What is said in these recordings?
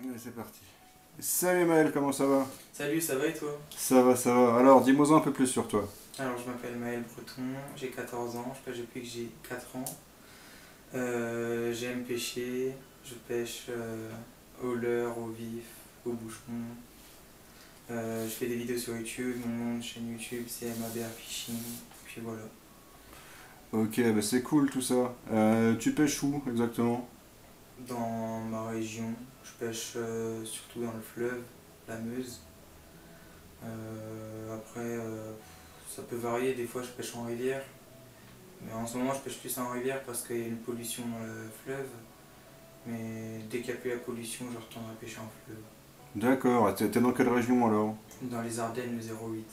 Allez, c'est parti. Salut Maël, comment ça va? Salut, ça va et toi? Ça va, ça va. Alors, dis-moi un peu plus sur toi. Alors, je m'appelle Maël Breton, j'ai 14 ans, je pêche depuis que j'ai 4 ans. J'aime pêcher, je pêche au leurre, au vif, au bouchon. Je fais des vidéos sur YouTube, mon chaîne YouTube c'est MABR Fishing, puis voilà. Ok, bah c'est cool tout ça. Tu pêches où exactement? Dans ma région, je pêche surtout dans le fleuve, la Meuse. Après, ça peut varier, des fois je pêche en rivière. Mais en ce moment, je pêche plus en rivière parce qu'il y a une pollution dans le fleuve. Mais dès qu'il n'y a plus la pollution, je retourne à pêcher en fleuve. D'accord, t'es dans quelle région alors? Dans les Ardennes, le 08.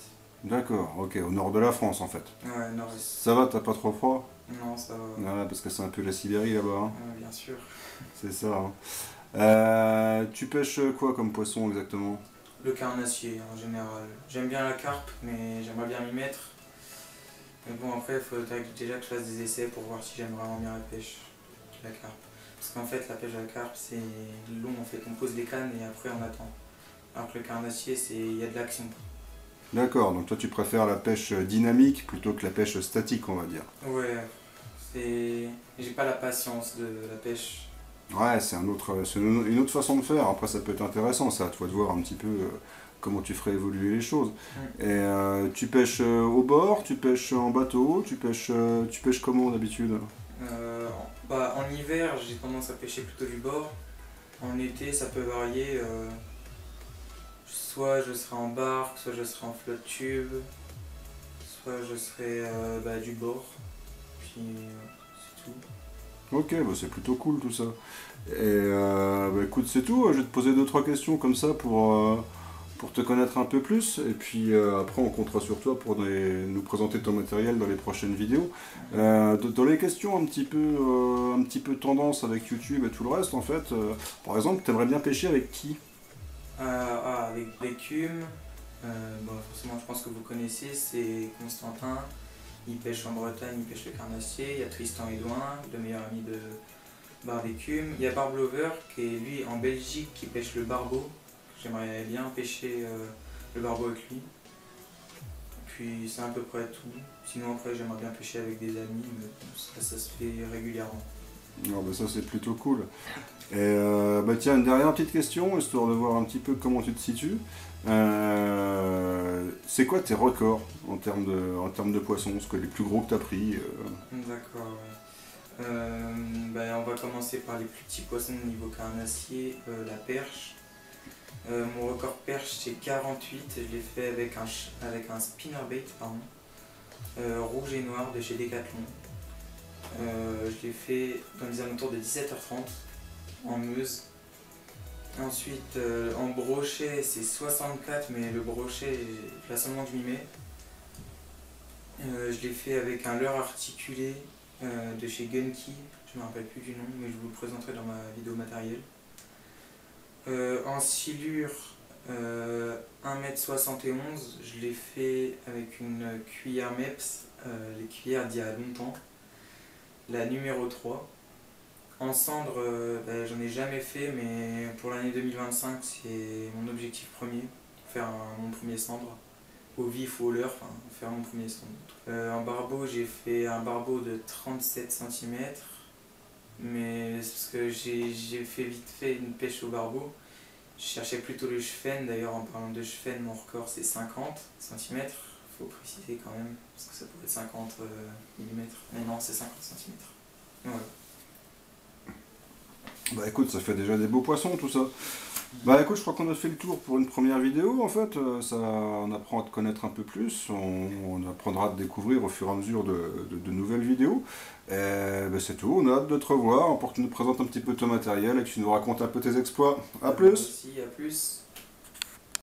D'accord, ok, au nord de la France en fait. Ouais, nord-est. Ça va, t'as pas trop froid? Non, ça va. Ah, parce que c'est un peu la Sibérie là-bas, hein. Ouais, bien sûr. C'est ça, hein. Tu pêches quoi comme poisson exactement? Le carnassier en général. J'aime bien la carpe, mais j'aimerais bien m'y mettre. Mais bon, après, il faudrait déjà que je fasse des essais pour voir si j'aime vraiment bien la pêche, la carpe. Parce qu'en fait, la pêche à la carpe, c'est long. En fait, on pose les cannes et après, on attend. Alors que le carnassier, il y a de l'action. D'accord, donc toi tu préfères la pêche dynamique plutôt que la pêche statique, on va dire. Ouais, j'ai pas la patience de la pêche. Ouais, c'est une autre façon de faire. Après, ça peut être intéressant, ça, à toi de voir un petit peu comment tu ferais évoluer les choses. Mm. Et tu pêches au bord, tu pêches en bateau, tu pêches comment d'habitude? En hiver, j'ai tendance à pêcher plutôt du bord. En été, ça peut varier. Soit je serai en barque, soit je serai en flotte tube, soit je serai du bord. Puis c'est tout. Ok, bah c'est plutôt cool tout ça. Et bah écoute, c'est tout. Je vais te poser deux trois questions comme ça pour te connaître un peu plus. Et puis après, on comptera sur toi pour nous présenter ton matériel dans les prochaines vidéos. Dans les questions un petit peu tendance avec YouTube et tout le reste, en fait, par exemple, t'aimerais bien pêcher avec qui? Avec l'écume, forcément je pense que vous connaissez, c'est Constantin. Il pêche en Bretagne, il pêche le carnassier. Il y a Tristan Edouin, le meilleur ami de Barbe d'écume. Il y a Barblover qui est lui en Belgique qui pêche le barbeau. J'aimerais bien pêcher le barbeau avec lui. Puis c'est à peu près tout. Sinon après j'aimerais bien pêcher avec des amis, mais ça se fait régulièrement. Non, bah ça c'est plutôt cool. Et bah tiens, une dernière petite question, histoire de voir un petit peu comment tu te situes. C'est quoi tes records en termes de poissons, ce que les plus gros que tu as pris? D'accord, ouais. On va commencer par les plus petits poissons au niveau carnassier, la perche. Mon record perche c'est 48, je l'ai fait avec un spinnerbait, pardon, rouge et noir de chez Decathlon. Je l'ai fait dans les alentours de 17h30 en Meuse. Ensuite en brochet c'est 64, mais le brochet il faut seulement que je m'y mets. Je l'ai fait avec un leurre articulé de chez Gunky, je ne me rappelle plus du nom, mais je vous le présenterai dans ma vidéo matérielle. En silure 1m71, je l'ai fait avec une cuillère MEPS, les cuillères d'il y a longtemps, la numéro 3. En cendre, j'en ai jamais fait, mais pour l'année 2025 c'est mon objectif premier, faire mon premier cendre, au vif ou au leurre, enfin faire mon premier cendre. En barbeau, j'ai fait un barbeau de 37 cm, mais c'est parce que j'ai fait vite fait une pêche au barbeau. Je cherchais plutôt le chefenne, d'ailleurs en parlant de chefenne, mon record c'est 50 cm, faut préciser quand même, parce que ça pourrait être 50 mm, mais non c'est 50 cm. Voilà. Bah écoute, ça fait déjà des beaux poissons tout ça. Bah écoute, je crois qu'on a fait le tour pour une première vidéo en fait. On apprend à te connaître un peu plus, on apprendra à te découvrir au fur et à mesure de nouvelles vidéos. Et bah, c'est tout, on a hâte de te revoir pour que tu nous présentes un petit peu ton matériel et que tu nous racontes un peu tes exploits. A plus! Merci, à plus.